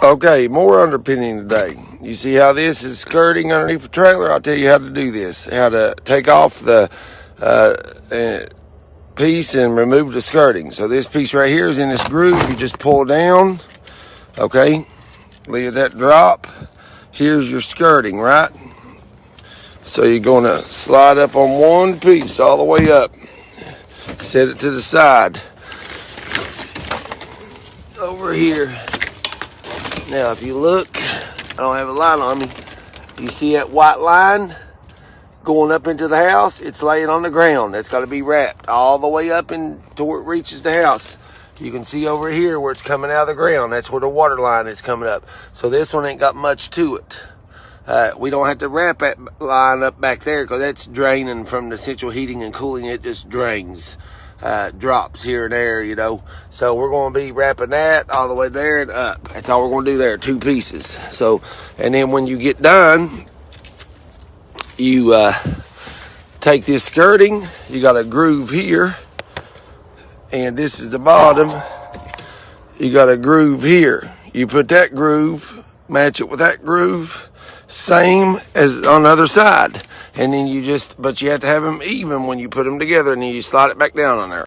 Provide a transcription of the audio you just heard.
Okay, more underpinning today. You see how this is skirting underneath the trailer? I'll tell you how to do this. How to take off the piece and remove the skirting. So this piece right here is in this groove. You just pull down, okay? Leave that drop. Here's your skirting, right? So you're gonna slide up on one piece all the way up. Set it to the side. Over here. Now, if you look, I don't have a light on me. You see that white line going up into the house? It's laying on the ground. That's got to be wrapped all the way up until it reaches the house. You can see over here where it's coming out of the ground. That's where the water line is coming up. So this one ain't got much to it. We don't have to wrap that line up back there because that's draining from the central heating and cooling. It just drains. Drops here and there, you know. So we're going to be wrapping that all the way there and up. That's all we're going to do there, 2 pieces. So, and then when you get done, you take this skirting. You got a groove here, and this is the bottom. You got a groove here. You put that groove, match it with that groove, same as on the other side. And then but you have to have them even when you put them together, and then you slide it back down on there.